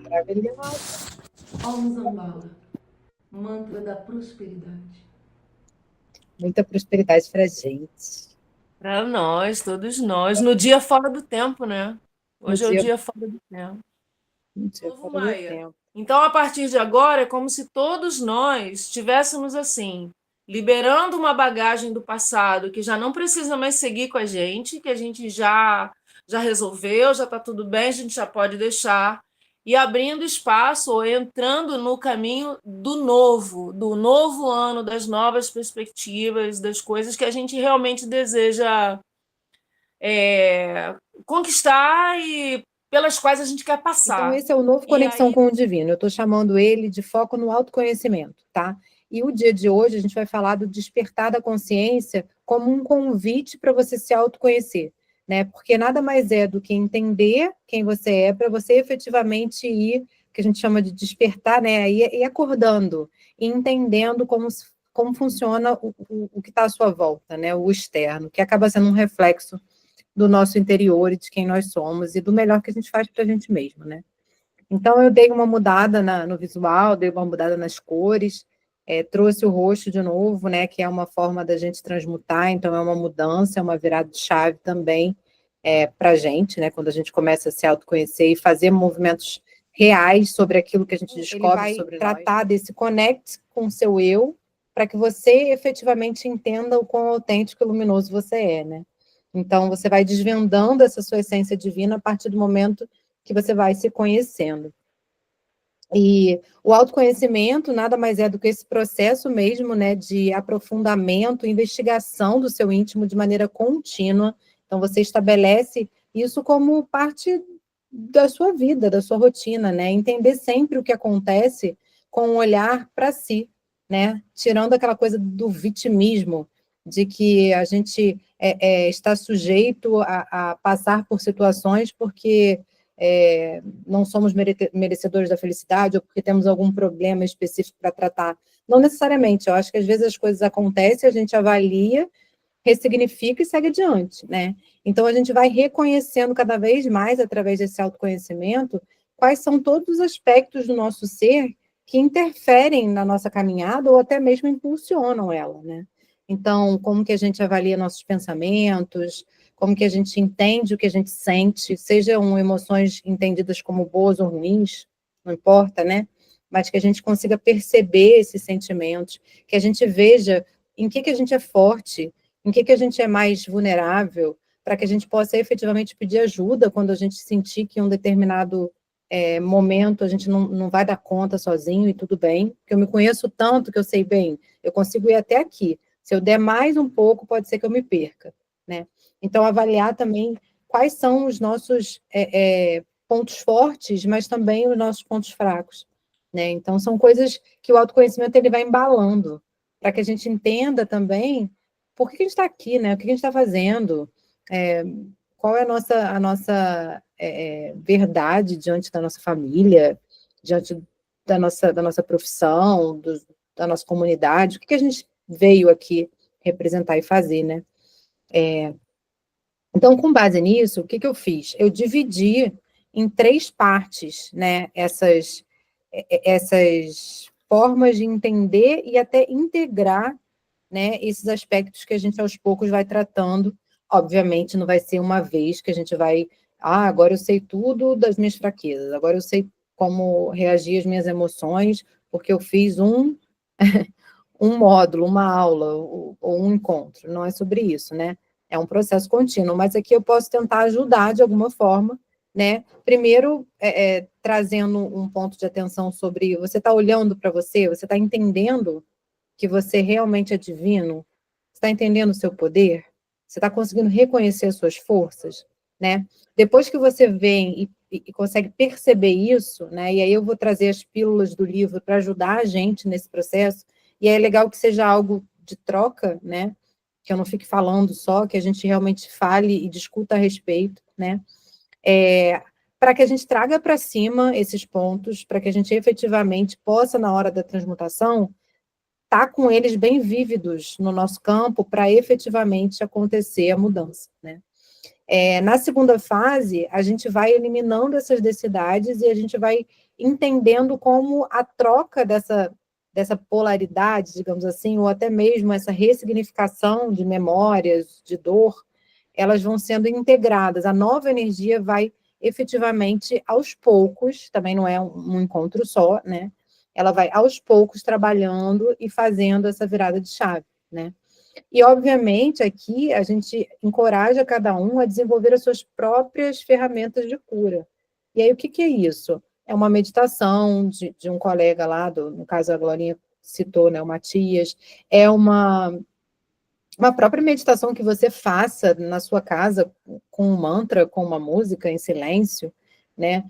Maravilhosa. Om Zambala, mantra da prosperidade. Muita prosperidade pra gente. Para nós, todos nós, no dia fora do tempo, né? No Hoje é o dia, dia fora do tempo. no dia Novo fora do Maia. tempo. Então, a partir de agora, é como se todos nós estivéssemos assim, liberando uma bagagem do passado que já não precisa mais seguir com a gente, que a gente já resolveu, já está tudo bem, a gente já pode deixar, e abrindo espaço ou entrando no caminho do novo ano, das novas perspectivas, das coisas que a gente realmente deseja conquistar e pelas quais a gente quer Então, passar. esse é o novo E Conexão aí com o Divino. Eu estou chamando ele de foco no autoconhecimento, tá? E o dia de hoje a gente vai falar do despertar da consciência como um convite para você se autoconhecer, né? Porque nada mais é do que entender quem você é para você efetivamente ir, que a gente chama de despertar, né? E acordando, e entendendo como funciona o que está à sua volta, né? O externo, que acaba sendo um reflexo do nosso interior e de quem nós somos e do melhor que a gente faz para a gente mesmo, né? Então, eu dei uma mudada no visual, dei uma mudada nas cores, trouxe o roxo de novo, né, que é uma forma da gente transmutar, então é uma mudança, é uma virada de chave também para a gente, né, quando a gente começa a se autoconhecer e fazer movimentos reais sobre aquilo que a gente descobre sobre nós. Ele vai tratar desse connect com o seu eu, para que você efetivamente entenda o quão autêntico e luminoso você é, né? Então, você vai desvendando essa sua essência divina a partir do momento que você vai se conhecendo. E o autoconhecimento nada mais é do que esse processo mesmo, né, de aprofundamento, investigação do seu íntimo de maneira contínua. Então, você estabelece isso como parte da sua vida, da sua rotina, né? Entender sempre o que acontece com um olhar para si, né? Tirando aquela coisa do vitimismo, de que a gente está sujeito a passar por situações porque não somos merecedores da felicidade ou porque temos algum problema específico para tratar. Não necessariamente, eu acho que às vezes as coisas acontecem, a gente avalia, ressignifica e segue adiante, né? Então, a gente vai reconhecendo cada vez mais, através desse autoconhecimento, quais são todos os aspectos do nosso ser que interferem na nossa caminhada ou até mesmo impulsionam ela, né? Então, como que a gente avalia nossos pensamentos, como que a gente entende o que a gente sente, sejam emoções entendidas como boas ou ruins, não importa, né? Mas que a gente consiga perceber esses sentimentos, que a gente veja em que a gente é forte, em que a gente é mais vulnerável, para que a gente possa efetivamente pedir ajuda quando a gente sentir que em um determinado momento a gente não vai dar conta sozinho e tudo bem, porque eu me conheço tanto que eu sei bem, eu consigo ir até aqui. Se eu der mais um pouco, pode ser que eu me perca, né? Então, avaliar também quais são os nossos pontos fortes, mas também os nossos pontos fracos, né? Então, são coisas que o autoconhecimento ele vai embalando, para que a gente entenda também por que a gente está aqui, né? O que a gente está fazendo, é, qual é a nossa verdade diante da nossa família, diante da nossa profissão, da nossa comunidade, o que a gente veio aqui representar e fazer, né? Então, com base nisso, o que eu fiz? Eu dividi em 3 partes, né, essas formas de entender e até integrar, né, esses aspectos que a gente aos poucos vai tratando. Obviamente, não vai ser uma vez que a gente vai, agora eu sei tudo das minhas fraquezas, agora eu sei como reagir às minhas emoções, porque eu fiz um módulo, uma aula ou um encontro. Não é sobre isso, né? É um processo contínuo, mas aqui eu posso tentar ajudar de alguma forma, né? Primeiro, trazendo um ponto de atenção sobre você está olhando para você está entendendo que você realmente é divino? Você está entendendo o seu poder? Você está conseguindo reconhecer as suas forças? Né? Depois que você vem e consegue perceber isso, né? E aí eu vou trazer as pílulas do livro para ajudar a gente nesse processo, e é legal que seja algo de troca, né? Que eu não fique falando só, que a gente realmente fale e discuta a respeito, né? Para que a gente traga para cima esses pontos, para que a gente efetivamente possa, na hora da transmutação, estar com eles bem vívidos no nosso campo para efetivamente acontecer a mudança, né? Na segunda fase, a gente vai eliminando essas densidades e a gente vai entendendo como a troca dessa polaridade, digamos assim, ou até mesmo essa ressignificação de memórias, de dor, elas vão sendo integradas. A nova energia vai efetivamente, aos poucos, também não é um encontro só, né? Ela vai aos poucos trabalhando e fazendo essa virada de chave, né? E, obviamente, aqui a gente encoraja cada um a desenvolver as suas próprias ferramentas de cura. E aí, o que é isso? É uma meditação de um colega lá, no caso a Glorinha citou, né, o Matias, é uma própria meditação que você faça na sua casa, com um mantra, com uma música em silêncio, né?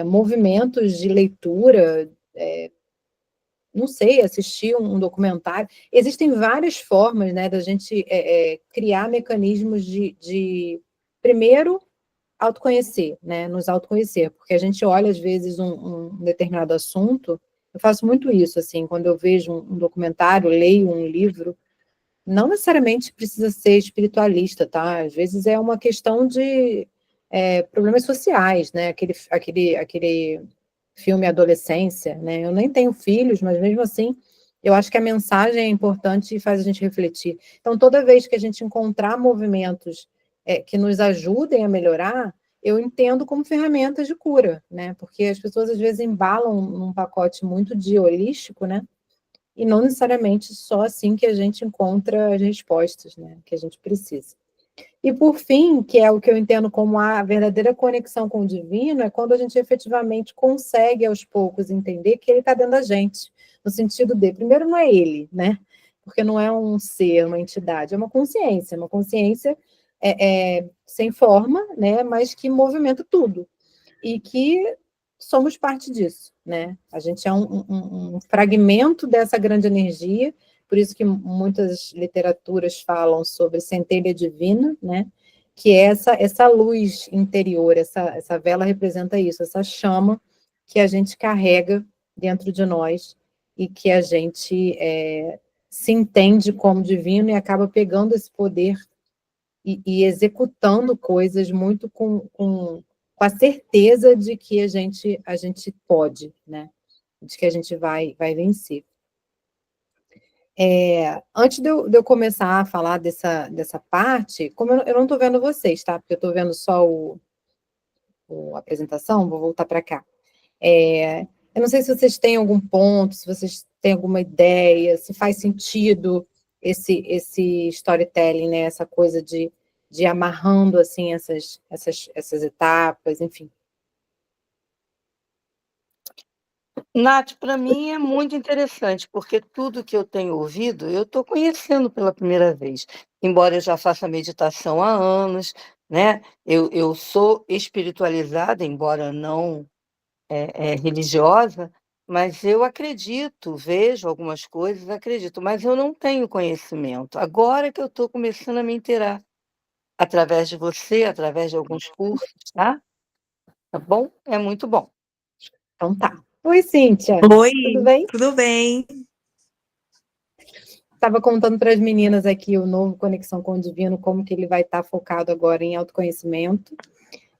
Movimentos de leitura, não sei, assistir um documentário. Existem várias formas, né, da gente criar mecanismos primeiro, autoconhecer, né, nos autoconhecer, porque a gente olha, às vezes, um determinado assunto, eu faço muito isso, assim, quando eu vejo um documentário, leio um livro, não necessariamente precisa ser espiritualista, tá? Às vezes é uma questão de problemas sociais, né, aquele filme Adolescência, né? Eu nem tenho filhos, mas mesmo assim, eu acho que a mensagem é importante e faz a gente refletir. Então, toda vez que a gente encontrar movimentos que nos ajudem a melhorar, eu entendo como ferramentas de cura, né? Porque as pessoas, às vezes, embalam num pacote muito de holístico, né? E não necessariamente só assim que a gente encontra as respostas, né? Que a gente precisa. E, por fim, que é o que eu entendo como a verdadeira conexão com o divino, é quando a gente efetivamente consegue, aos poucos, entender que ele está dentro da gente, no sentido de, primeiro, não é ele, né? Porque não é um ser, uma entidade, é uma consciência sem forma, né? Mas que movimenta tudo. E que somos parte disso, né? A gente é um fragmento dessa grande energia, por isso que muitas literaturas falam sobre centelha divina, né? Que é essa luz interior, essa vela representa isso, essa chama que a gente carrega dentro de nós e que a gente se entende como divino e acaba pegando esse poder e executando coisas muito com a certeza de que a gente pode, né? De que a gente vai vencer. Antes de eu começar a falar dessa parte, como eu não estou vendo vocês, tá? Porque eu estou vendo só a apresentação, vou voltar para cá. Eu não sei se vocês têm algum ponto, se vocês têm alguma ideia, se faz sentido esse storytelling, né? Essa coisa de amarrando assim essas etapas, enfim. Nath, para mim é muito interessante, porque tudo que eu tenho ouvido, eu estou conhecendo pela primeira vez. Embora eu já faça meditação há anos, né? Eu sou espiritualizada, embora não religiosa, mas eu acredito, vejo algumas coisas, acredito, mas eu não tenho conhecimento. Agora que eu estou começando a me inteirar, através de você, através de alguns cursos, tá? Tá bom? É muito bom. Então tá. Oi, Cíntia. Oi, tudo bem? Tudo bem? Estava contando para as meninas aqui o novo Conexão com o Divino, como que ele vai estar focado agora em autoconhecimento.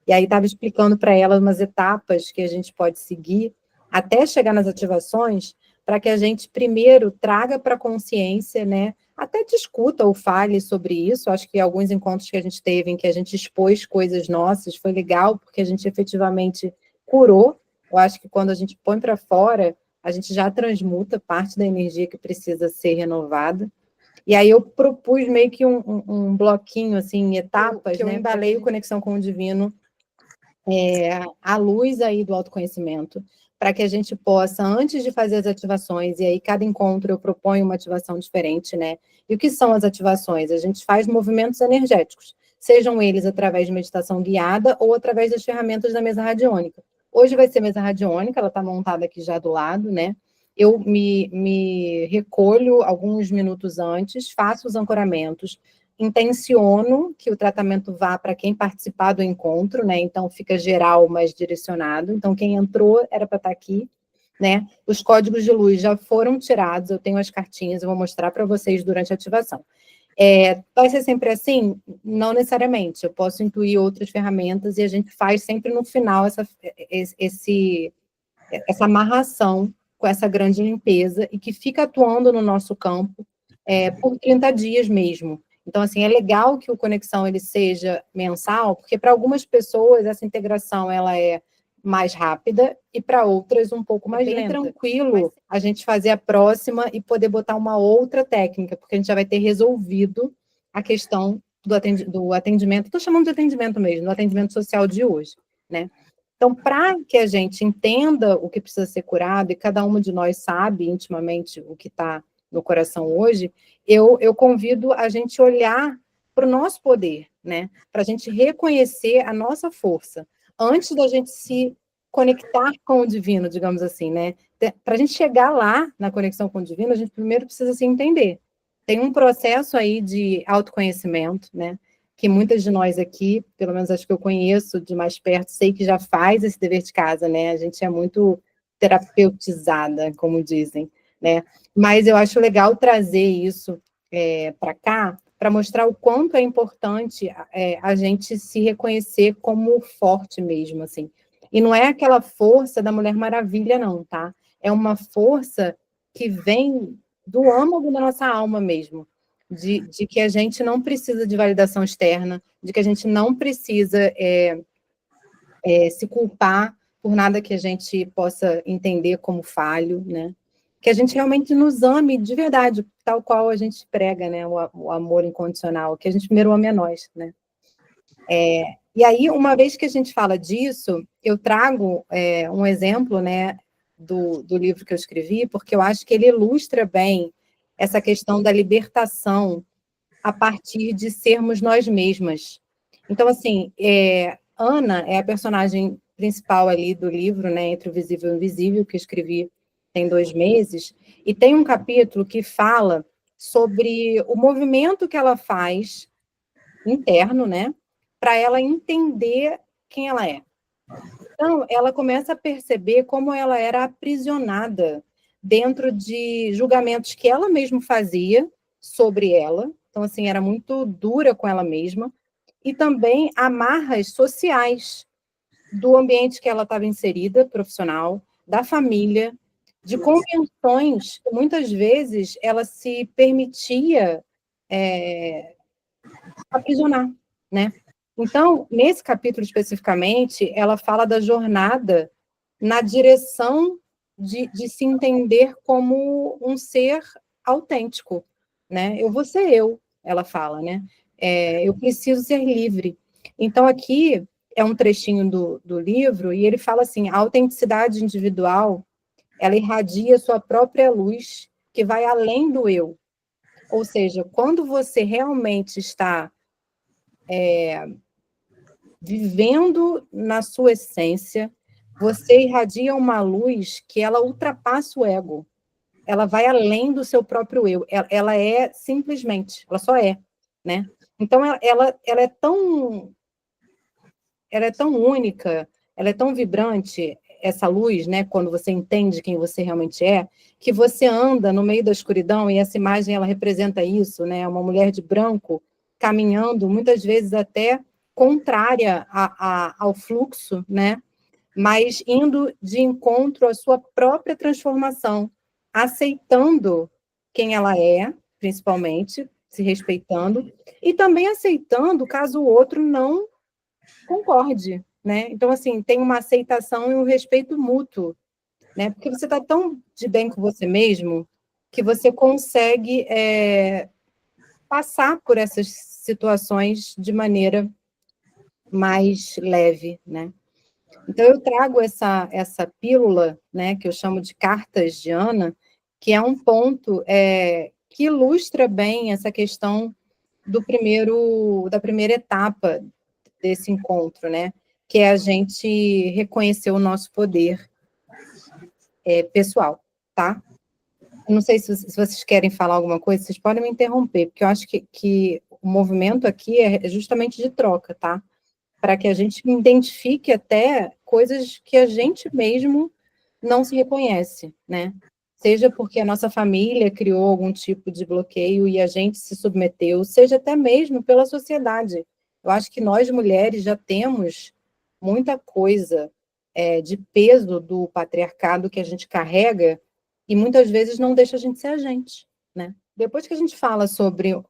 E aí estava explicando para elas umas etapas que a gente pode seguir até chegar nas ativações, para que a gente primeiro traga para a consciência, né? Até discuta ou fale sobre isso. Acho que alguns encontros que a gente teve em que a gente expôs coisas nossas foi legal, porque a gente efetivamente curou. Eu acho que quando a gente põe para fora, a gente já transmuta parte da energia que precisa ser renovada. E aí eu propus meio que um bloquinho, assim, em etapas, né? Eu embalei o Conexão com o Divino à luz aí do autoconhecimento, para que a gente possa, antes de fazer as ativações, e aí cada encontro eu proponho uma ativação diferente, né? E o que são as ativações? A gente faz movimentos energéticos, sejam eles através de meditação guiada ou através das ferramentas da mesa radiônica. Hoje vai ser mesa radiônica, ela está montada aqui já do lado, né? Eu me recolho alguns minutos antes, faço os ancoramentos, intenciono que o tratamento vá para quem participar do encontro, né? Então fica geral, mas direcionado. Então quem entrou era para estar aqui, né? Os códigos de luz já foram tirados, eu tenho as cartinhas, eu vou mostrar para vocês durante a ativação. Vai ser sempre assim? Não necessariamente. Eu posso intuir outras ferramentas e a gente faz sempre no final essa amarração com essa grande limpeza e que fica atuando no nosso campo por 30 dias mesmo. Então, assim, é legal que o Conexão ele seja mensal, porque para algumas pessoas essa integração ela é mais rápida e para outras um pouco mais lenta. Tranquilo a gente fazer a próxima e poder botar uma outra técnica, porque a gente já vai ter resolvido a questão do atendimento, estou chamando de atendimento mesmo, do atendimento social de hoje, né? Então, para que a gente entenda o que precisa ser curado, e cada uma de nós sabe intimamente o que está no coração hoje, eu convido a gente olhar para o nosso poder, né? Para a gente reconhecer a nossa força, antes da gente se conectar com o divino, digamos assim, né? Para a gente chegar lá, na conexão com o divino, a gente primeiro precisa se entender. Tem um processo aí de autoconhecimento, né? Que muitas de nós aqui, pelo menos acho que eu conheço de mais perto, sei que já faz esse dever de casa, né? A gente é muito terapeutizada, como dizem, né? Mas eu acho legal trazer isso para cá, para mostrar o quanto é importante a gente se reconhecer como forte mesmo, assim. E não é aquela força da Mulher Maravilha, não, tá? É uma força que vem do âmago da nossa alma mesmo, de que a gente não precisa de validação externa, de que a gente não precisa se culpar por nada que a gente possa entender como falho, né? Que a gente realmente nos ame de verdade, tal qual a gente prega, né? O amor incondicional, que a gente primeiro ame a nós, né? E aí, uma vez que a gente fala disso, eu trago um exemplo, né, do livro que eu escrevi, porque eu acho que ele ilustra bem essa questão da libertação a partir de sermos nós mesmas. Então, assim, Ana é a personagem principal ali do livro, né, Entre o Visível e o Invisível, que eu escrevi tem 2 meses, e tem um capítulo que fala sobre o movimento que ela faz interno, né, para ela entender quem ela é. Então, ela começa a perceber como ela era aprisionada dentro de julgamentos que ela mesma fazia sobre ela. Então, assim, era muito dura com ela mesma. E também amarras sociais do ambiente que ela estava inserida, profissional, da família, de convenções que muitas vezes ela se permitia aprisionar, né? Então, nesse capítulo especificamente, ela fala da jornada na direção de se entender como um ser autêntico, né? Eu vou ser eu, ela fala, né? Eu preciso ser livre. Então, aqui é um trechinho do livro, e ele fala assim, a autenticidade individual, ela irradia sua própria luz, que vai além do eu. Ou seja, quando você realmente está vivendo na sua essência, você irradia uma luz que ela ultrapassa o ego. Ela vai além do seu próprio eu. Ela é simplesmente, ela só é, né? Então, ela é tão única, ela é tão vibrante, essa luz, né? Quando você entende quem você realmente é, que você anda no meio da escuridão, e essa imagem, ela representa isso, né? Uma mulher de branco caminhando, muitas vezes até contrária ao fluxo, né? Mas indo de encontro à sua própria transformação, aceitando quem ela é, principalmente, se respeitando, e também aceitando caso o outro não concorde, né? Então, assim, tem uma aceitação e um respeito mútuo, né? Porque você está tão de bem com você mesmo que você consegue passar por essas situações de maneira mais leve, né? Então, eu trago essa pílula, né, que eu chamo de cartas de Ana, que é um ponto que ilustra bem essa questão da primeira etapa desse encontro, né, que é a gente reconhecer o nosso poder pessoal, tá? Eu não sei se vocês querem falar alguma coisa, vocês podem me interromper, porque eu acho que o movimento aqui é justamente de troca, tá? Para que a gente identifique até coisas que a gente mesmo não se reconhece, né? seja porque a nossa família criou algum tipo de bloqueio e a gente se submeteu, seja até mesmo pela sociedade. Eu acho que nós, mulheres, já temos muita coisa de peso do patriarcado que a gente carrega e muitas vezes não deixa a gente ser a gente, né? Depois que a gente fala sobre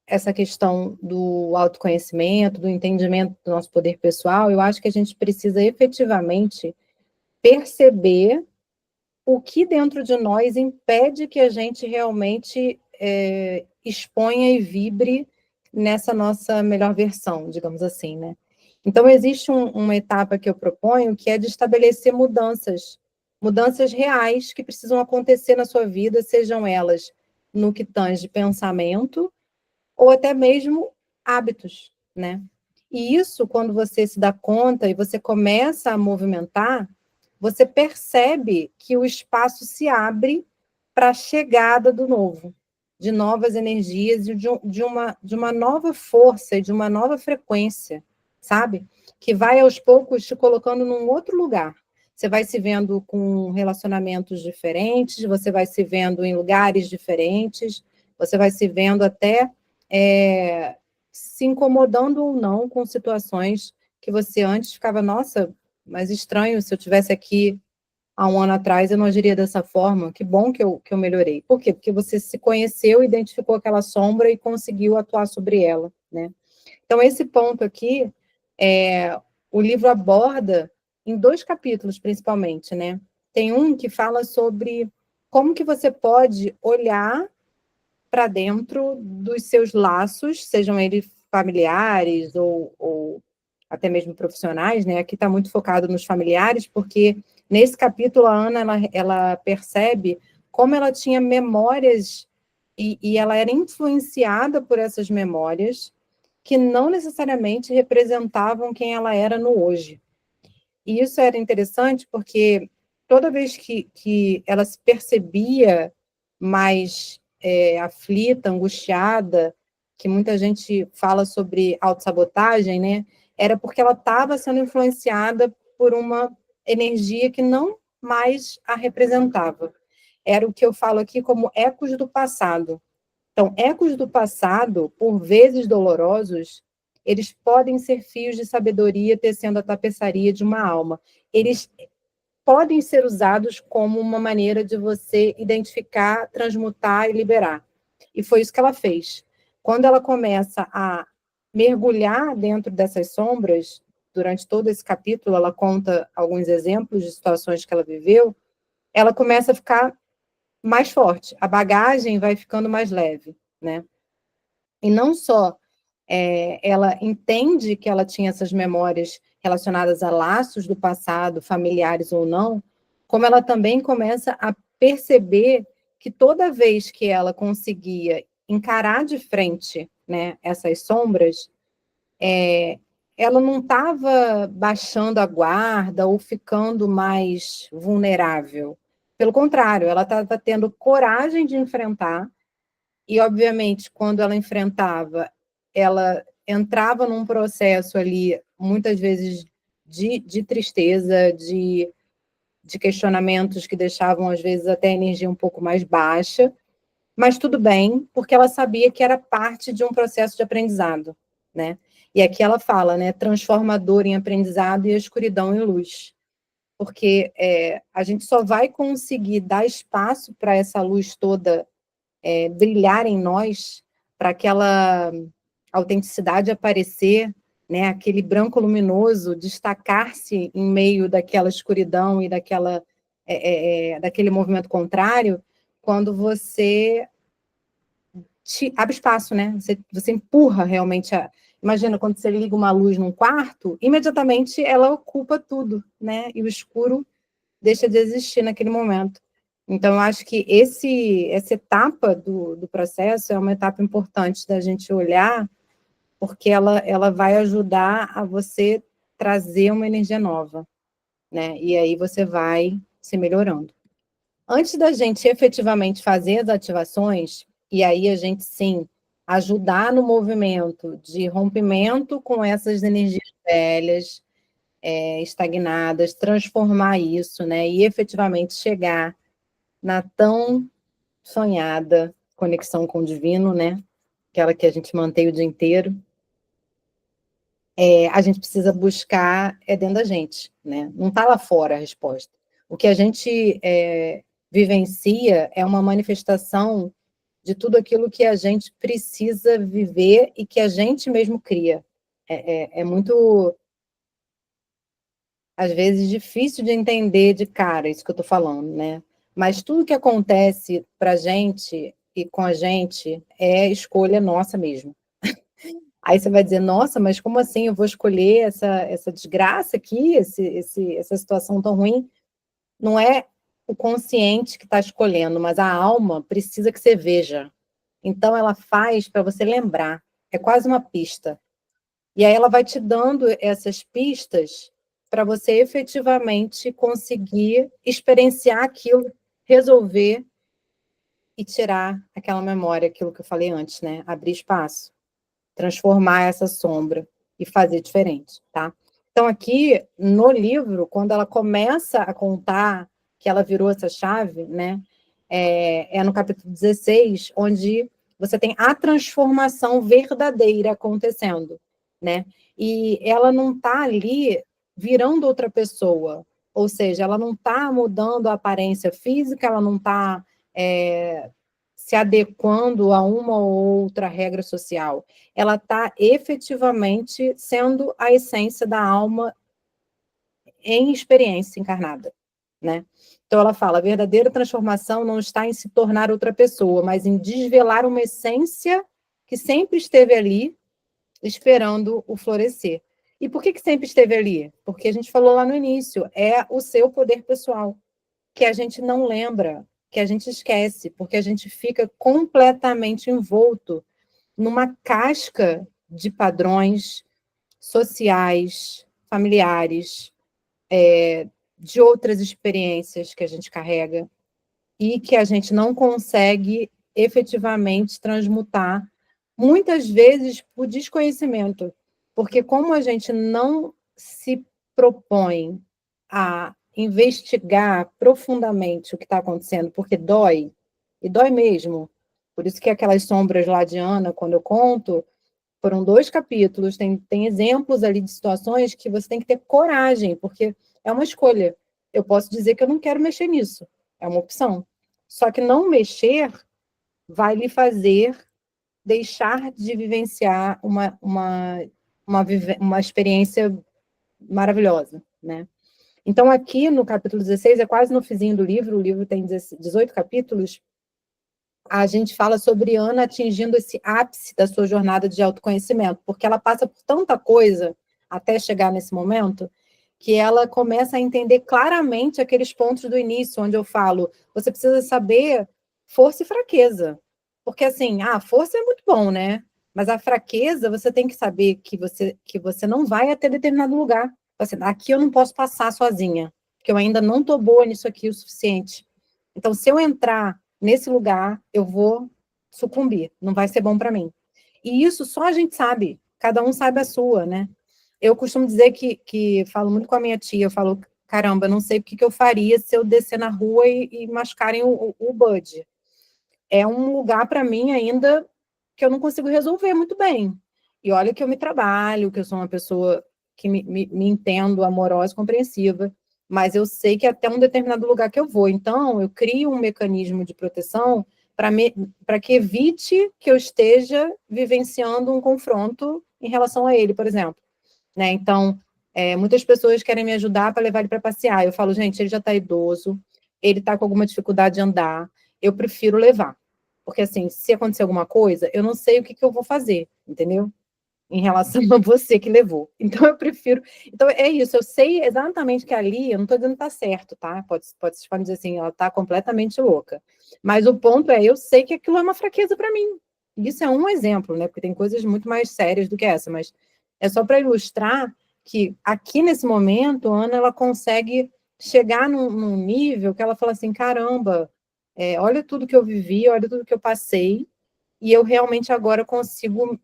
essa questão do autoconhecimento, do entendimento do nosso poder pessoal, eu acho que a gente precisa efetivamente perceber o que dentro de nós impede que a gente realmente exponha e vibre nessa nossa melhor versão, digamos assim, né? Então, existe uma etapa que eu proponho, que é de estabelecer mudanças reais que precisam acontecer na sua vida, sejam elas no que tange pensamento, ou até mesmo hábitos, né? E isso, quando você se dá conta e você começa a movimentar, você percebe que o espaço se abre para a chegada do novo, de novas energias, de uma nova força e de uma nova frequência, sabe? Que vai aos poucos te colocando num outro lugar. Você vai se vendo com relacionamentos diferentes, você vai se vendo em lugares diferentes, você vai se vendo até se incomodando ou não com situações que você antes ficava, nossa, mas estranho, se eu tivesse aqui há um ano atrás, eu não agiria dessa forma. Que bom que eu melhorei. Por quê? Porque você se conheceu, identificou aquela sombra e conseguiu atuar sobre ela, né? Então, esse ponto aqui, o livro aborda em 2 capítulos, principalmente, né? Tem um que fala sobre como que você pode olhar para dentro dos seus laços, sejam eles familiares ou até mesmo profissionais, né? Aqui está muito focado nos familiares, porque nesse capítulo a Ana ela percebe como ela tinha memórias e ela era influenciada por essas memórias que não necessariamente representavam quem ela era no hoje. E isso era interessante porque toda vez que ela se percebia mais aflita, angustiada, que muita gente fala sobre autossabotagem, né? Era porque ela estava sendo influenciada por uma energia que não mais a representava. Era o que eu falo aqui como ecos do passado. Então, ecos do passado, por vezes dolorosos, eles podem ser fios de sabedoria tecendo a tapeçaria de uma alma. Eles podem ser usados como uma maneira de você identificar, transmutar e liberar. E foi isso que ela fez. Quando ela começa a mergulhar dentro dessas sombras, durante todo esse capítulo, ela conta alguns exemplos de situações que ela viveu, ela começa a ficar mais forte, a bagagem vai ficando mais leve, né? E não só ela entende que ela tinha essas memórias relacionadas a laços do passado, familiares ou não, como ela também começa a perceber que toda vez que ela conseguia encarar de frente, né, essas sombras, ela não estava baixando a guarda ou ficando mais vulnerável. Pelo contrário, ela estava tendo coragem de enfrentar, e, obviamente, quando ela enfrentava, ela entrava num processo ali, muitas vezes, de tristeza, de questionamentos que deixavam, às vezes, até a energia um pouco mais baixa, mas tudo bem, porque ela sabia que era parte de um processo de aprendizado, né? E aqui ela fala, né, transformador em aprendizado e a escuridão em luz. Porque a gente só vai conseguir dar espaço para essa luz toda brilhar em nós, para aquela autenticidade aparecer, né, aquele branco luminoso destacar-se em meio daquela escuridão e daquele movimento contrário, quando você abre espaço, né? Você empurra realmente Imagina, quando você liga uma luz num quarto, imediatamente ela ocupa tudo, né? E o escuro deixa de existir naquele momento. Então, eu acho que essa etapa do processo é uma etapa importante da gente olhar, porque ela vai ajudar a você trazer uma energia nova, né? E aí você vai se melhorando. Antes da gente efetivamente fazer as ativações, e aí a gente, sim, ajudar no movimento de rompimento com essas energias velhas, estagnadas, transformar isso, né? E efetivamente chegar na tão sonhada conexão com o divino, né? Aquela que a gente mantém o dia inteiro. A gente precisa buscar dentro da gente, né? Não está lá fora a resposta. O que a gente vivencia é uma manifestação de tudo aquilo que a gente precisa viver e que a gente mesmo cria. É muito, às vezes, difícil de entender de cara isso que eu estou falando, né? Mas tudo que acontece para a gente e com a gente é escolha nossa mesmo. Aí você vai dizer, nossa, mas como assim eu vou escolher essa desgraça aqui, essa situação tão ruim? Não é o consciente que está escolhendo, mas a alma precisa que você veja. Então, ela faz para você lembrar. É quase uma pista. E aí ela vai te dando essas pistas para você efetivamente conseguir experienciar aquilo, resolver e tirar aquela memória, aquilo que eu falei antes, né? Abrir espaço, transformar essa sombra e fazer diferente, tá? Então, aqui no livro, quando ela começa a contar que ela virou essa chave, né? No capítulo 16, onde você tem a transformação verdadeira acontecendo, né? E ela não está ali virando outra pessoa, ou seja, ela não está mudando a aparência física, ela não está se adequando a uma ou outra regra social. Ela está efetivamente sendo a essência da alma em experiência encarnada, né? Então ela fala, a verdadeira transformação não está em se tornar outra pessoa, mas em desvelar uma essência que sempre esteve ali, esperando o florescer. E por que sempre esteve ali? Porque a gente falou lá no início, é o seu poder pessoal, que a gente não lembra, que a gente esquece, porque a gente fica completamente envolto numa casca de padrões sociais, familiares, de outras experiências que a gente carrega e que a gente não consegue efetivamente transmutar, muitas vezes por desconhecimento, porque como a gente não se propõe a investigar profundamente o que está acontecendo, porque dói, e dói mesmo, por isso que aquelas sombras lá de Ana, quando eu conto, foram 2 capítulos, tem exemplos ali de situações que você tem que ter coragem, porque é uma escolha. Eu posso dizer que eu não quero mexer nisso, é uma opção. Só que não mexer vai lhe fazer deixar de vivenciar uma experiência maravilhosa, né? Então, aqui no capítulo 16, é quase no finzinho do livro, o livro tem 18 capítulos, a gente fala sobre Ana atingindo esse ápice da sua jornada de autoconhecimento, porque ela passa por tanta coisa até chegar nesse momento, que ela começa a entender claramente aqueles pontos do início, onde eu falo, você precisa saber força e fraqueza. Porque, assim, a força é muito bom, né? Mas a fraqueza, você tem que saber que você não vai até determinado lugar. Assim, aqui eu não posso passar sozinha, porque eu ainda não estou boa nisso aqui o suficiente. Então, se eu entrar nesse lugar, eu vou sucumbir, não vai ser bom para mim. E isso só a gente sabe, cada um sabe a sua, né? Eu costumo dizer que falo muito com a minha tia, eu falo, caramba, eu não sei o que eu faria se eu descer na rua e machucarem o Bud. É um lugar para mim ainda que eu não consigo resolver muito bem. E olha que eu me trabalho, que eu sou uma pessoa que me entendo, amorosa e compreensiva, mas eu sei que até um determinado lugar que eu vou. Então, eu crio um mecanismo de proteção para que evite que eu esteja vivenciando um confronto em relação a ele, por exemplo. Né? Então, muitas pessoas querem me ajudar para levar ele para passear. Eu falo, gente, ele já está idoso, ele está com alguma dificuldade de andar, eu prefiro levar. Porque, assim, se acontecer alguma coisa, eu não sei o que eu vou fazer, entendeu? Em relação a você que levou. Então, eu prefiro... Então, é isso, eu sei exatamente que ali, eu não estou dizendo que está certo, tá? Pode dizer assim, ela está completamente louca. Mas o ponto é, eu sei que aquilo é uma fraqueza para mim. Isso é um exemplo, né? Porque tem coisas muito mais sérias do que essa, mas é só para ilustrar que aqui nesse momento, a Ana, ela consegue chegar num nível que ela fala assim, caramba, olha tudo que eu vivi, olha tudo que eu passei, e eu realmente agora consigo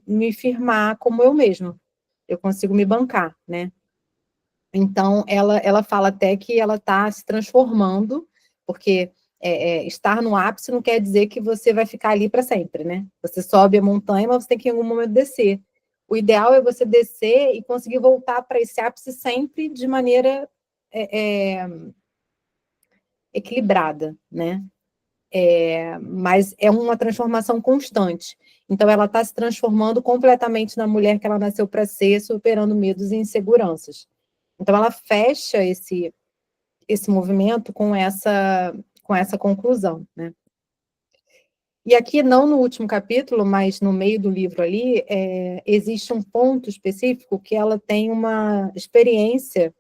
me firmar como eu mesma. Eu consigo me bancar, né? Então, ela fala até que ela está se transformando, porque estar no ápice não quer dizer que você vai ficar ali para sempre, né? Você sobe a montanha, mas você tem que em algum momento descer. O ideal é você descer e conseguir voltar para esse ápice sempre de maneira equilibrada, né? Mas é uma transformação constante. Então, ela está se transformando completamente na mulher que ela nasceu para ser, superando medos e inseguranças. Então, ela fecha esse movimento com essa conclusão, né? E aqui, não no último capítulo, mas no meio do livro ali, existe um ponto específico que ela tem uma experiência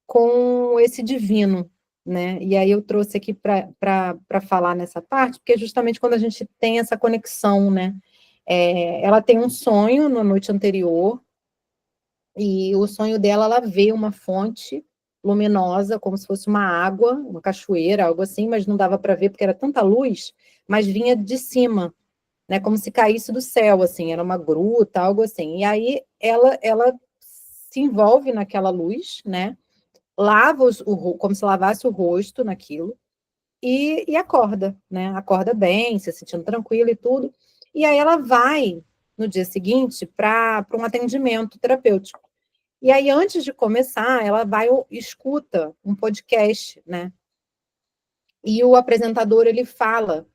com esse divino, né? E aí eu trouxe aqui para falar nessa parte, porque é justamente quando a gente tem essa conexão, né? Ela tem um sonho na noite anterior, e o sonho dela, ela vê uma fonte luminosa, como se fosse uma água, uma cachoeira, algo assim, mas não dava para ver porque era tanta luz, mas vinha de cima, né? Como se caísse do céu, assim, era uma gruta, algo assim. E aí ela se envolve naquela luz, né? Lava como se lavasse o rosto naquilo, e acorda, né? Acorda bem, se sentindo tranquila e tudo. E aí ela vai, no dia seguinte, para um atendimento terapêutico. E aí, antes de começar, ela vai escuta um podcast, né? E o apresentador, ele fala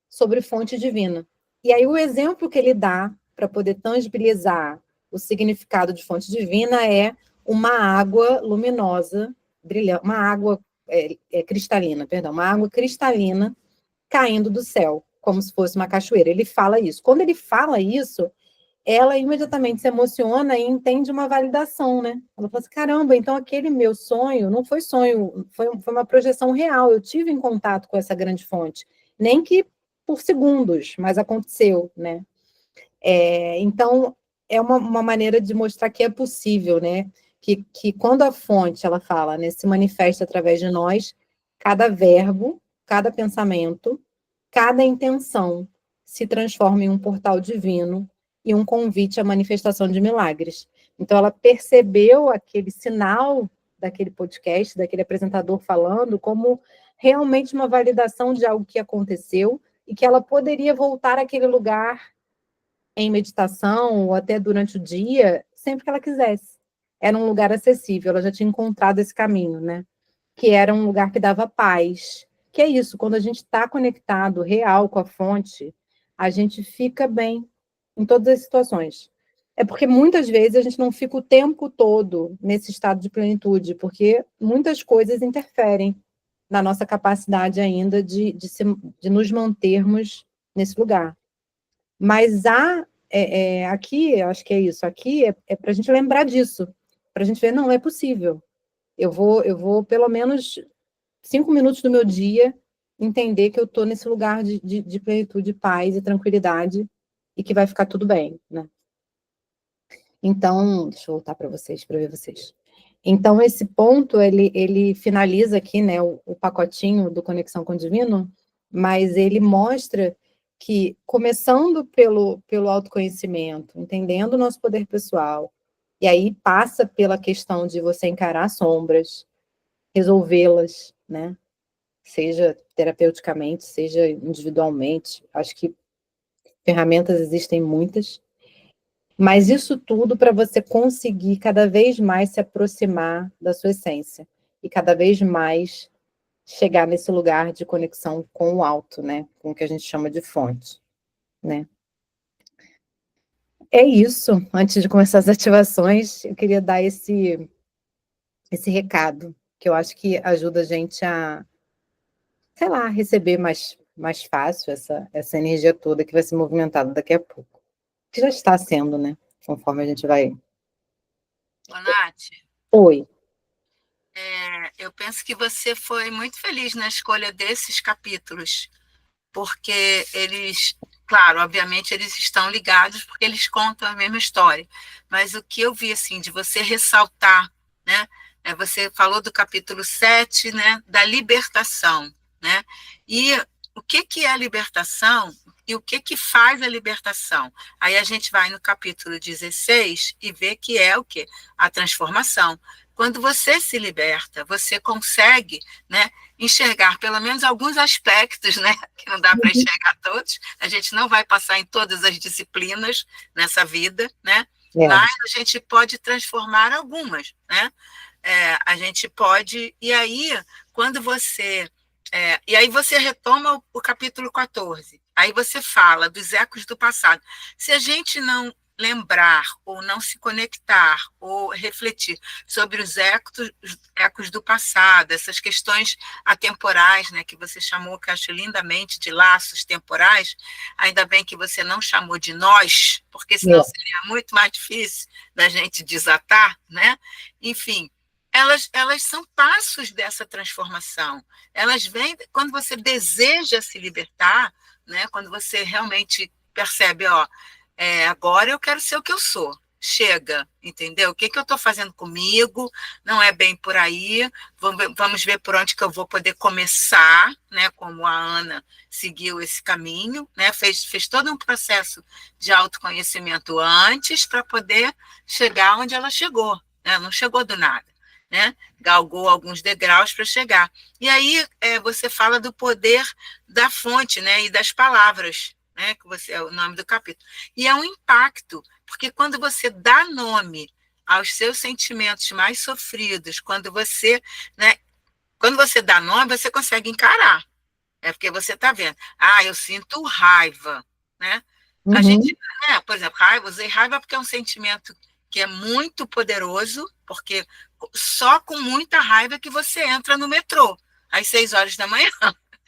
sobre fonte divina. E aí, o exemplo que ele dá para poder tangibilizar o significado de fonte divina é uma água luminosa, brilhante, uma água cristalina, perdão, uma água cristalina caindo do céu, como se fosse uma cachoeira. Ele fala isso. Quando ele fala isso, ela imediatamente se emociona e entende uma validação, né? Ela fala assim, caramba, então aquele meu sonho não foi sonho, foi uma projeção real, eu tive em contato com essa grande fonte, nem que por segundos, mas aconteceu, né? Então, é uma maneira de mostrar que é possível, né? Que quando a fonte, ela fala, né, se manifesta através de nós, cada verbo, cada pensamento, cada intenção se transforma em um portal divino e um convite à manifestação de milagres. Então, ela percebeu aquele sinal daquele podcast, daquele apresentador falando, como realmente uma validação de algo que aconteceu e que ela poderia voltar àquele lugar em meditação ou até durante o dia, sempre que ela quisesse. Era um lugar acessível, ela já tinha encontrado esse caminho, né? Que era um lugar que dava paz. Que é isso, quando a gente está conectado real com a fonte, a gente fica bem em todas as situações. É porque muitas vezes a gente não fica o tempo todo nesse estado de plenitude, porque muitas coisas interferem na nossa capacidade ainda de nos mantermos nesse lugar. Mas aqui, acho que é isso, aqui é para a gente lembrar disso, para a gente ver, não, é possível. Eu vou pelo menos 5 minutos do meu dia entender que eu estou nesse lugar de plenitude, paz e tranquilidade e que vai ficar tudo bem, né? Então, deixa eu voltar para vocês, para ver vocês. Então, esse ponto, ele finaliza aqui, né, o pacotinho do Conexão com o Divino, mas ele mostra que, começando pelo autoconhecimento, entendendo o nosso poder pessoal, e aí passa pela questão de você encarar sombras, resolvê-las, né? Seja terapeuticamente, seja individualmente. Acho que ferramentas existem muitas, mas isso tudo para você conseguir cada vez mais se aproximar da sua essência e cada vez mais chegar nesse lugar de conexão com o alto, né? Com o que a gente chama de fonte, né? É isso. Antes de começar as ativações, eu queria dar esse recado, que eu acho que ajuda a gente a, sei lá, receber mais fácil essa energia toda que vai ser movimentada daqui a pouco. Que já está sendo, né? Conforme a gente vai... Ô, Nath, Oi. eu penso que você foi muito feliz na escolha desses capítulos, porque eles, claro, obviamente eles estão ligados porque eles contam a mesma história, mas o que eu vi, assim, de você ressaltar, né, você falou do capítulo 7, né, da libertação, né, e o que é a libertação e o que faz a libertação? Aí a gente vai no capítulo 16 e vê que é o quê? A transformação. Quando você se liberta, você consegue, né, enxergar pelo menos alguns aspectos, né, que não dá para enxergar todos. A gente não vai passar em todas as disciplinas nessa vida, né? Mas a gente pode transformar algumas, né? A gente pode, e aí, quando você... e aí você retoma o capítulo 14, aí você fala dos ecos do passado. Se a gente não lembrar, ou não se conectar, ou refletir sobre os ecos do passado, essas questões atemporais, né, que você chamou, que eu acho lindamente, de laços temporais, ainda bem que você não chamou de nós, porque senão seria muito mais difícil da gente desatar, né? Enfim, elas são passos dessa transformação. Elas vêm quando você deseja se libertar, né? Quando você realmente percebe, agora eu quero ser o que eu sou. Chega, entendeu? O que eu estou fazendo comigo? Não é bem por aí. Vamos ver por onde que eu vou poder começar, né? Como a Ana seguiu esse caminho, né? Fez todo um processo de autoconhecimento antes para poder chegar onde ela chegou, né? Não chegou do nada, né? Galgou alguns degraus para chegar. E aí você fala do poder da fonte, né? E das palavras, né, que é o nome do capítulo. E é um impacto, porque quando você dá nome aos seus sentimentos mais sofridos, quando você dá nome, você consegue encarar. É porque você está vendo. Eu sinto raiva, né? A gente, por exemplo, usei raiva porque é um sentimento que é muito poderoso, porque só com muita raiva que você entra no metrô, às 6 horas da manhã.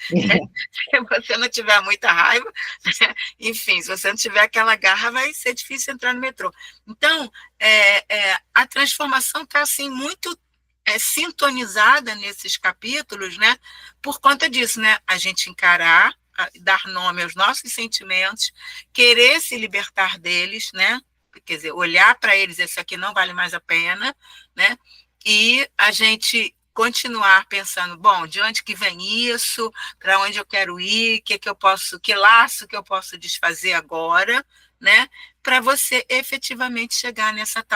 Se você não tiver muita raiva, enfim, se você não tiver aquela garra, vai ser difícil entrar no metrô. Então, a transformação está assim, muito sintonizada nesses capítulos, né? Por conta disso, né? A gente encarar, dar nome aos nossos sentimentos, querer se libertar deles, né? Quer dizer, olhar para eles, esse aqui não vale mais a pena, né? E a gente continuar pensando, bom, de onde que vem isso, para onde eu quero ir, que laço que eu posso desfazer agora, né? Para você efetivamente chegar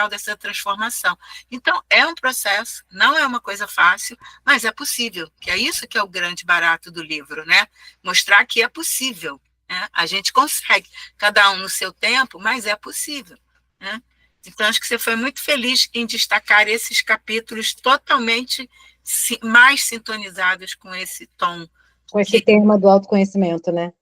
dessa transformação. Então, é um processo, não é uma coisa fácil, mas é possível, que é isso que é o grande barato do livro, né? Mostrar que é possível, né? A gente consegue, cada um no seu tempo, mas é possível, né? Então, acho que você foi muito feliz em destacar esses capítulos totalmente mais sintonizados com esse tom. Com esse tema do autoconhecimento, né?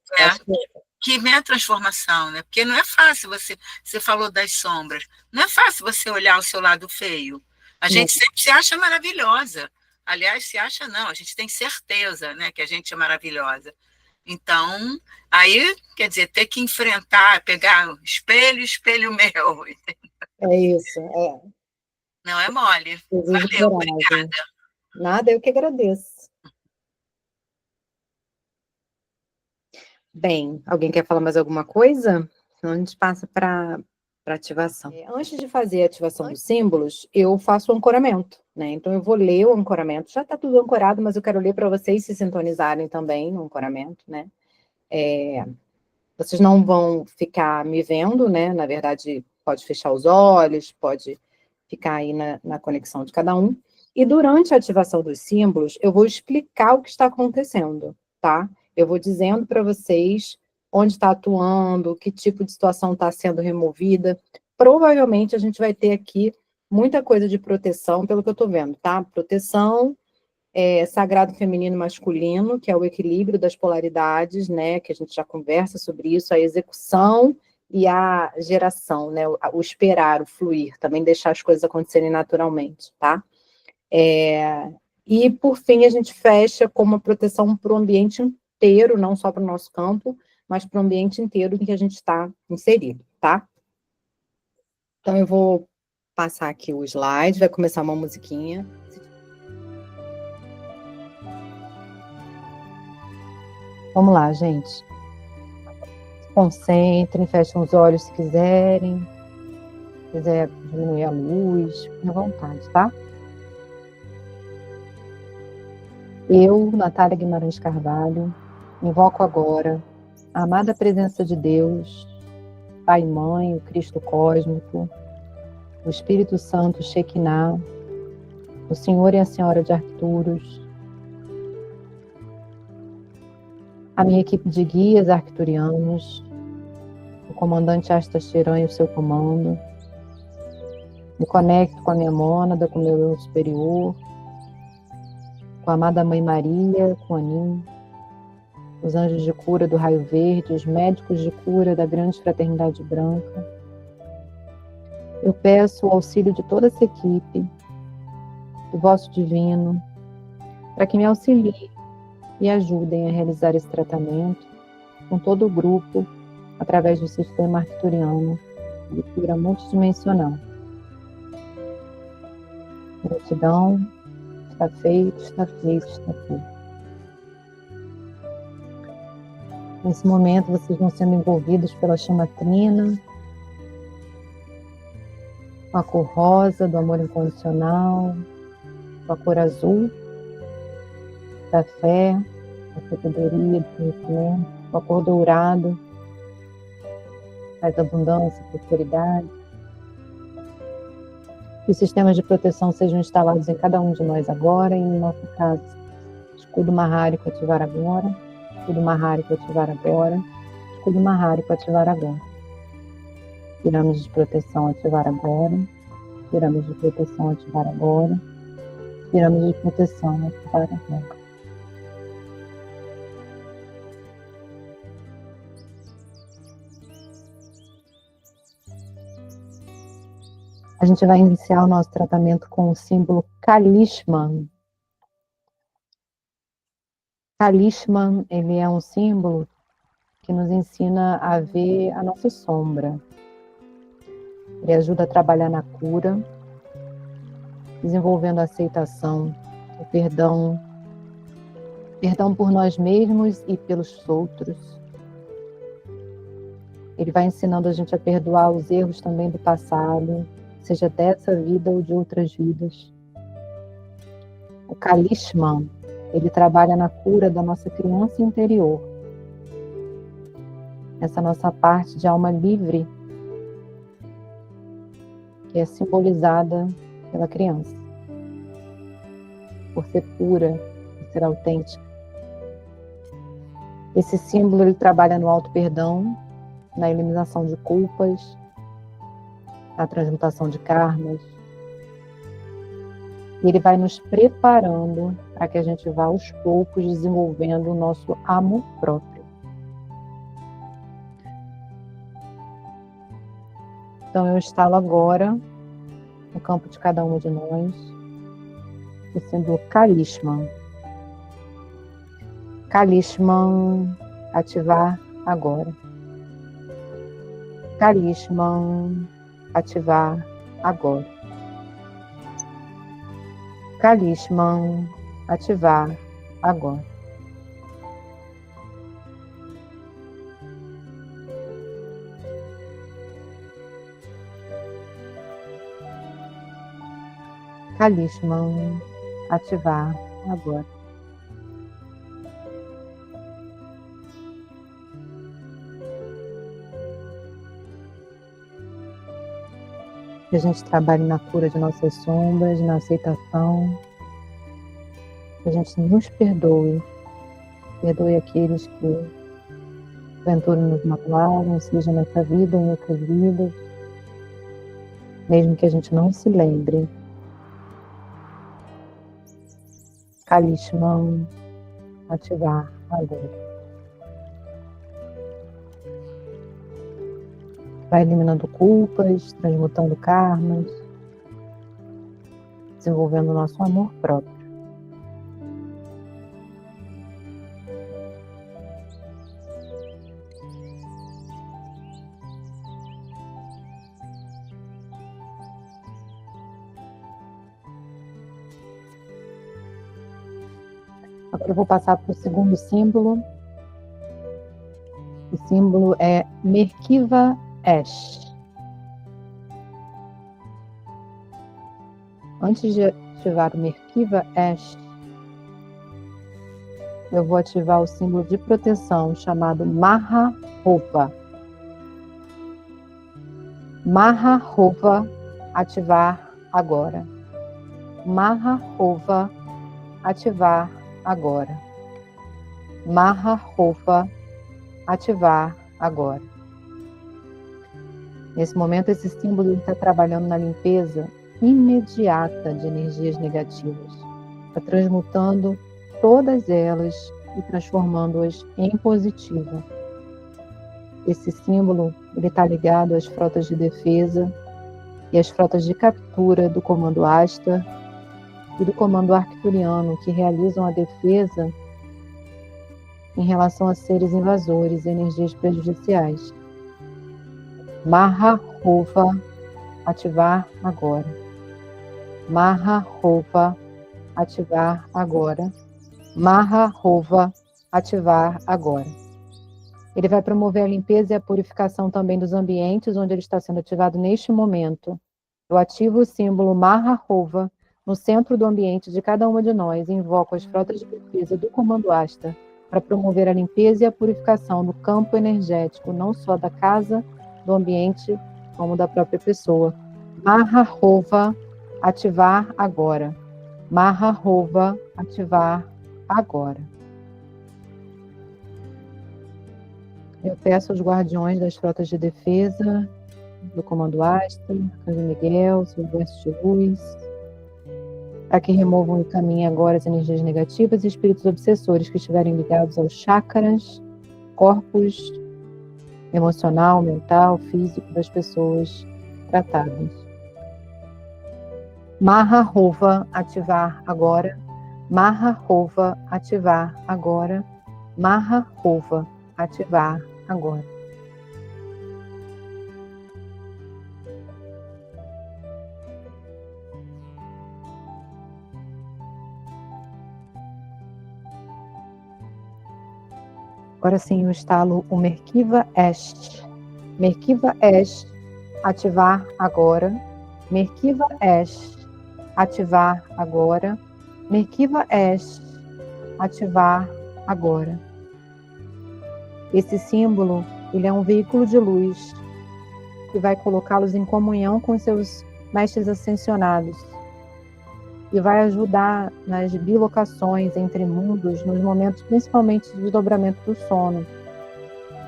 Que vem a transformação, né? Porque não é fácil você falou das sombras, não é fácil você olhar o seu lado feio. A gente sempre se acha maravilhosa. Aliás, se acha não, a gente tem certeza, né, que a gente é maravilhosa. Então, aí, quer dizer, ter que enfrentar, pegar espelho meu. É isso, Não é mole. Valeu, obrigada. Nada, eu que agradeço. Bem, alguém quer falar mais alguma coisa? Senão a gente passa para ativação. Antes de fazer a ativação dos símbolos, eu faço o ancoramento, né? Então, eu vou ler o ancoramento. Já está tudo ancorado, mas eu quero ler para vocês se sintonizarem também no ancoramento, né? Vocês não vão ficar me vendo, né? Na verdade, pode fechar os olhos, pode ficar aí na conexão de cada um. E durante a ativação dos símbolos, eu vou explicar o que está acontecendo, tá? Eu vou dizendo para vocês onde está atuando, que tipo de situação está sendo removida. Provavelmente a gente vai ter aqui muita coisa de proteção, pelo que eu estou vendo, tá? Proteção, sagrado feminino e masculino, que é o equilíbrio das polaridades, né? Que a gente já conversa sobre isso, a execução e a geração, né? O esperar, o fluir, também deixar as coisas acontecerem naturalmente, tá? E, por fim, a gente fecha com uma proteção para o ambiente inteiro, não só para o nosso campo, mas para o ambiente inteiro em que a gente está inserido, tá? Então, eu vou passar aqui o slide, vai começar uma musiquinha. Vamos lá, gente. Se concentrem, fechem os olhos se quiserem. Se quiser diminuir a luz, fiquem à vontade, tá? Eu, Natália Guimarães Carvalho, invoco agora a amada presença de Deus, Pai e Mãe, o Cristo Cósmico, o Espírito Santo Shekinah, o senhor e a senhora de Arcturus, a minha equipe de guias arcturianos, o comandante Astacheran e o seu comando. Me conecto com a minha mônada, com o meu eu superior, com a amada Mãe Maria, com Anin, os anjos de cura do Raio Verde, os médicos de cura da Grande Fraternidade Branca. Eu peço o auxílio de toda essa equipe, do vosso divino, para que me auxiliem e ajudem a realizar esse tratamento com todo o grupo, através do sistema arcturiano de cura multidimensional. Gratidão, está feito, está feito, está feito. Nesse momento, vocês vão sendo envolvidos pela chama trina, com a cor rosa do amor incondicional, com a cor azul da fé, da sabedoria, do conhecimento, com a cor dourada, da abundância, prosperidade. Que os sistemas de proteção sejam instalados em cada um de nós agora, e no nosso caso, escudo marrárico ativar agora, escudo marrárico ativar agora, escudo marrárico ativar agora. Pirâmide de proteção ativar agora, pirâmide de proteção ativar agora, pirâmide de proteção ativar agora. A gente vai iniciar o nosso tratamento com o símbolo Kalishman. Kalishman, ele é um símbolo que nos ensina a ver a nossa sombra. Ele ajuda a trabalhar na cura, desenvolvendo a aceitação, o perdão por nós mesmos e pelos outros. Ele vai ensinando a gente a perdoar os erros também do passado, seja dessa vida ou de outras vidas. O Kalishman, ele trabalha na cura da nossa criança interior. Essa nossa parte de alma livre, que é simbolizada pela criança, por ser pura, por ser autêntica. Esse símbolo, ele trabalha no auto-perdão, na eliminação de culpas, na transmutação de karmas. E ele vai nos preparando para que a gente vá aos poucos desenvolvendo o nosso amor próprio. Então eu instalo agora, no campo de cada um de nós, o símbolo Kalishman. Kalishman, ativar agora. Kalishman, ativar agora. Kalishman, ativar agora. Kalishman, ativar agora. Que a gente trabalhe na cura de nossas sombras, na aceitação. Que a gente nos perdoe. Perdoe aqueles que porventura nos macularam, seja nessa vida ou em outras vidas. Mesmo que a gente não se lembre. Kalishman, ativar agora. Vai eliminando culpas, transmutando karmas, desenvolvendo o nosso amor próprio. Agora eu vou passar para o segundo símbolo. O símbolo é Merkava Ash. Antes de ativar o Merkava Ash, eu vou ativar o símbolo de proteção chamado Maharova. Maharova, ativar agora. Maha-Hova, ativar agora. Maha-Hova, ativar agora. Nesse momento, esse símbolo está trabalhando na limpeza imediata de energias negativas. Está transmutando todas elas e transformando-as em positiva. Esse símbolo está ligado às frotas de defesa e às frotas de captura do comando Asta e do comando arcturiano, que realizam a defesa em relação a seres invasores e energias prejudiciais. Maha-Hova, ativar agora. Maha-Hova, ativar agora. Maha-Hova, ativar agora. Ele vai promover a limpeza e a purificação também dos ambientes onde ele está sendo ativado neste momento. Eu ativo o símbolo Maha-Hova no centro do ambiente de cada uma de nós e invoco as frotas de defesa do comando Asta para promover a limpeza e a purificação do campo energético, não só da casa, do ambiente, como da própria pessoa. Maha-Hova, ativar agora. Maha-Hova, ativar agora. Eu peço aos guardiões das frotas de defesa, do comando Asta, Arcanjo Miguel, seus versos de luz, para que removam e caminhem agora as energias negativas e espíritos obsessores que estiverem ligados aos chakras, corpos emocional, mental, físico das pessoas tratadas. Maha-Hova, ativar agora. Maha-Hova, ativar agora. Maha-Hova, ativar agora. Agora sim, eu instalo o Merkava Est. Merkava Est, ativar agora. Merkava Est, ativar agora. Merkava Est, ativar agora. Esse símbolo, ele é um veículo de luz que vai colocá-los em comunhão com seus mestres ascensionados e vai ajudar nas bilocações entre mundos, nos momentos principalmente de desdobramento do sono.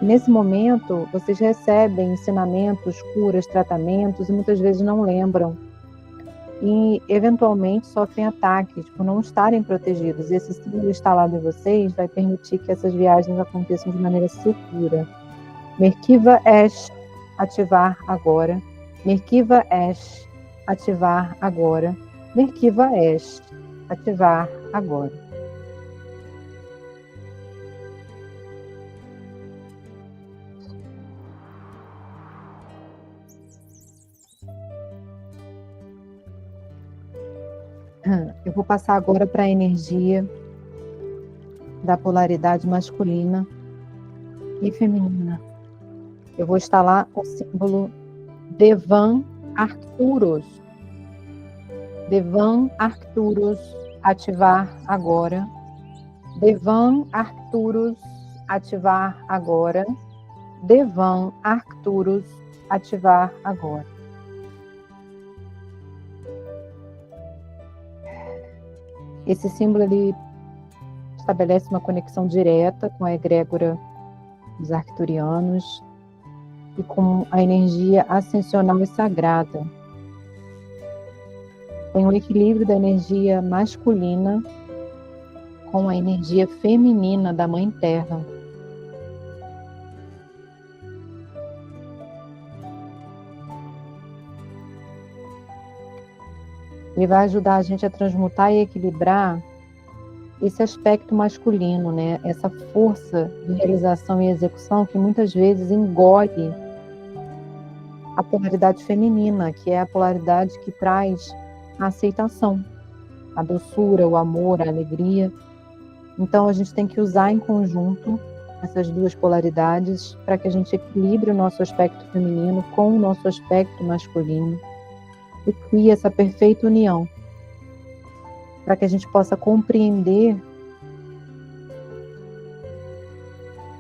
Nesse momento, vocês recebem ensinamentos, curas, tratamentos e muitas vezes não lembram. E, eventualmente, sofrem ataques por não estarem protegidos. Esse símbolo instalado em vocês vai permitir que essas viagens aconteçam de maneira segura. Merkava Est, ativar agora. Merkava Est, ativar agora. Merkava Est, ativar agora. Eu vou passar agora para a energia da polaridade masculina e feminina. Eu vou instalar o símbolo Devan Arcturus. Devan Arcturus, ativar agora. Devan Arcturus, ativar agora. Devan Arcturus, ativar agora. Esse símbolo ele estabelece uma conexão direta com a egrégora dos arcturianos e com a energia ascensional e sagrada. Tem um equilíbrio da energia masculina com a energia feminina da Mãe Terra. Ele vai ajudar a gente a transmutar e equilibrar esse aspecto masculino, né? Essa força de realização e execução que muitas vezes engole a polaridade feminina, que é a polaridade que traz a aceitação, a doçura, o amor, a alegria. Então a gente tem que usar em conjunto essas duas polaridades para que a gente equilibre o nosso aspecto feminino com o nosso aspecto masculino e crie essa perfeita união, para que a gente possa compreender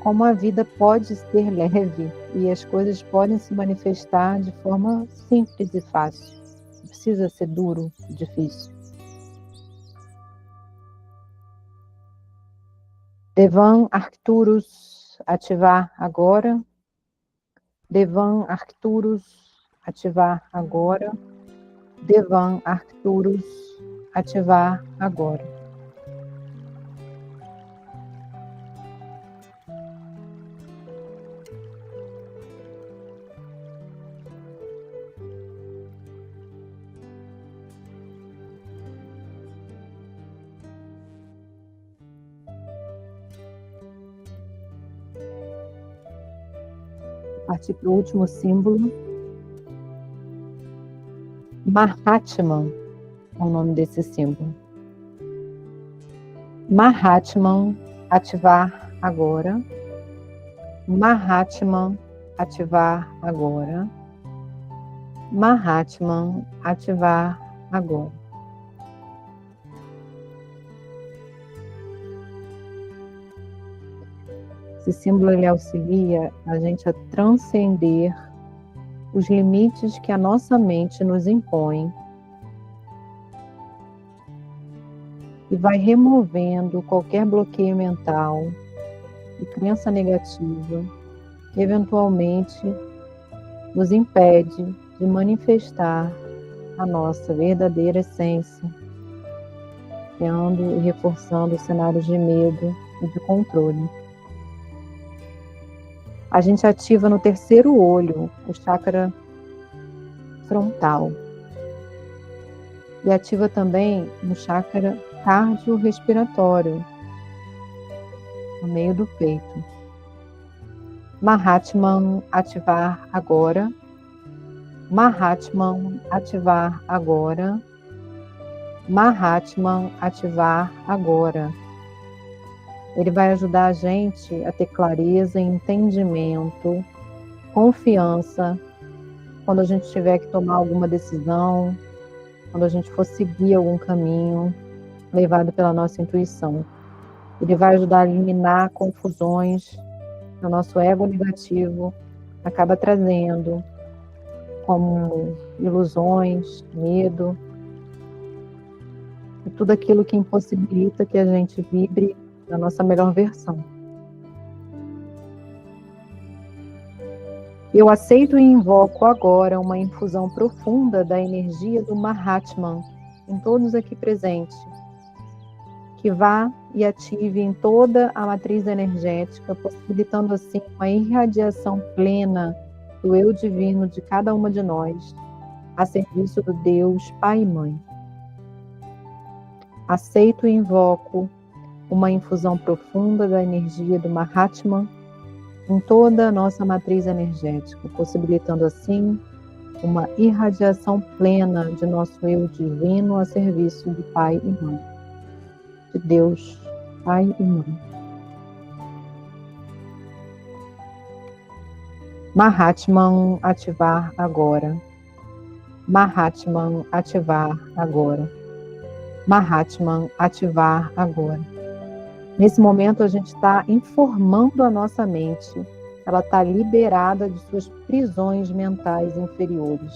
como a vida pode ser leve e as coisas podem se manifestar de forma simples e fácil. Não precisa ser duro e difícil. Devan Arcturus, ativar agora. Devan Arcturus, ativar agora. Devan Arcturus, ativar agora. Partir para o último símbolo. Mahatman é o nome desse símbolo. Mahatman, ativar agora. Mahatman, ativar agora. Mahatman, ativar agora. Esse símbolo ele auxilia a gente a transcender os limites que a nossa mente nos impõe e vai removendo qualquer bloqueio mental e crença negativa que eventualmente nos impede de manifestar a nossa verdadeira essência, criando e reforçando cenários de medo e de controle. A gente ativa no terceiro olho, o chakra frontal. E ativa também no chakra cardiorrespiratório, no meio do peito. Mahatman, ativar agora. Mahatman, ativar agora. Mahatman, ativar agora. Ele vai ajudar a gente a ter clareza, entendimento, confiança, quando a gente tiver que tomar alguma decisão, quando a gente for seguir algum caminho levado pela nossa intuição. Ele vai ajudar a eliminar confusões que o nosso ego negativo acaba trazendo, como ilusões, medo, e tudo aquilo que impossibilita que a gente vibre da nossa melhor versão. Eu aceito e invoco agora uma infusão profunda da energia do Mahatman em todos aqui presentes, que vá e ative em toda a matriz energética, possibilitando assim uma irradiação plena do eu divino de cada uma de nós, a serviço do Deus Pai e Mãe. Aceito e invoco uma infusão profunda da energia do Mahatman em toda a nossa matriz energética, possibilitando assim uma irradiação plena de nosso eu divino a serviço de Pai e Mãe, de Deus, Pai e Mãe. Mahatman, ativar agora. Mahatman, ativar agora. Mahatman, ativar agora. Nesse momento, a gente está informando a nossa mente. Ela está liberada de suas prisões mentais inferiores.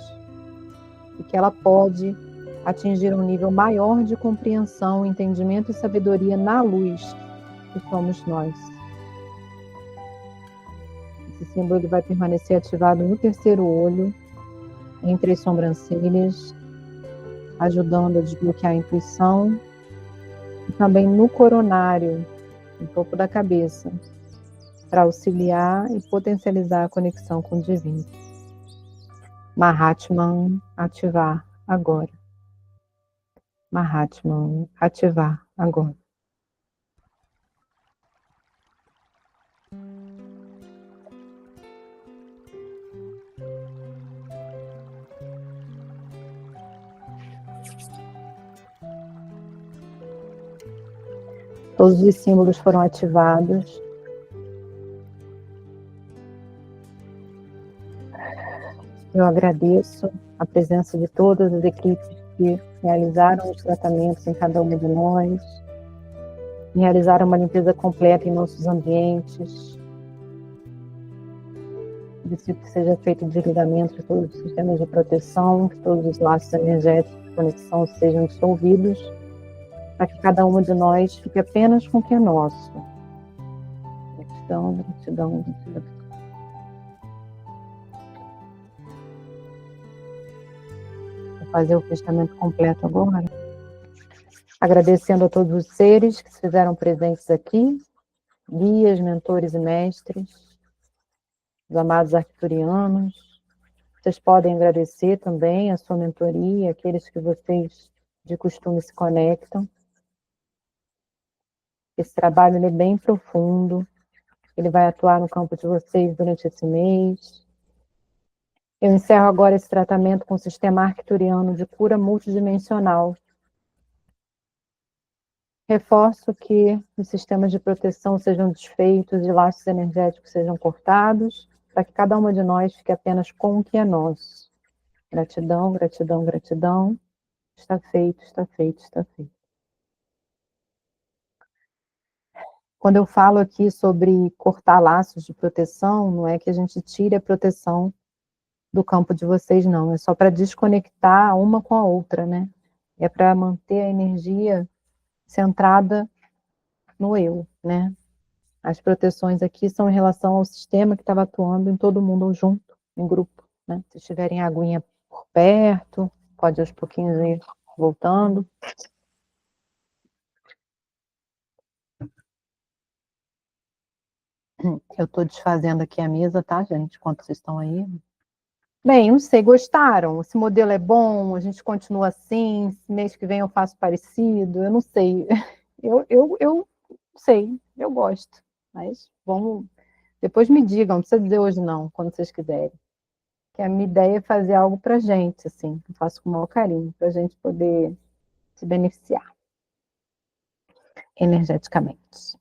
E que ela pode atingir um nível maior de compreensão, entendimento e sabedoria na luz que somos nós. Esse símbolo ele vai permanecer ativado no terceiro olho, entre as sobrancelhas, ajudando a desbloquear a intuição, e também no coronário, no topo da cabeça, para auxiliar e potencializar a conexão com o divino. Mahatman, ativar agora. Mahatman, ativar agora. Todos os símbolos foram ativados. Eu agradeço a presença de todas as equipes que realizaram os tratamentos em cada uma de nós, realizaram uma limpeza completa em nossos ambientes. Preciso que seja feito o desligamento de todos os sistemas de proteção, que todos os laços energéticos de conexão sejam dissolvidos, para que cada uma de nós fique apenas com o que é nosso, gratidão, gratidão, gratidão. Vou fazer o fechamento completo agora. Agradecendo a todos os seres que se fizeram presentes aqui, guias, mentores e mestres, os amados arcturianos. Vocês podem agradecer também a sua mentoria, aqueles que vocês de costume se conectam. Esse trabalho ele é bem profundo, ele vai atuar no campo de vocês durante esse mês. Eu encerro agora esse tratamento com o sistema arcturiano de cura multidimensional. Reforço que os sistemas de proteção sejam desfeitos e laços energéticos sejam cortados, para que cada uma de nós fique apenas com o que é nosso. Gratidão, gratidão, gratidão. Está feito, está feito, está feito. Quando eu falo aqui sobre cortar laços de proteção, não é que a gente tire a proteção do campo de vocês, não. É só para desconectar uma com a outra, né? É para manter a energia centrada no eu, né? As proteções aqui são em relação ao sistema que estava atuando em todo mundo junto, em grupo, né? Se tiverem aguinha por perto, pode aos pouquinhos ir voltando. Eu estou desfazendo aqui a mesa, tá, gente? Enquanto vocês estão aí. Bem, não sei, gostaram? Esse modelo é bom? A gente continua assim? Mês que vem eu faço parecido? Eu não sei. Eu sei, eu gosto. Mas vamos... Depois me digam, não precisa dizer hoje não, quando vocês quiserem. Que a minha ideia é fazer algo pra gente, assim. Eu faço com o maior carinho, pra gente poder se beneficiar energeticamente.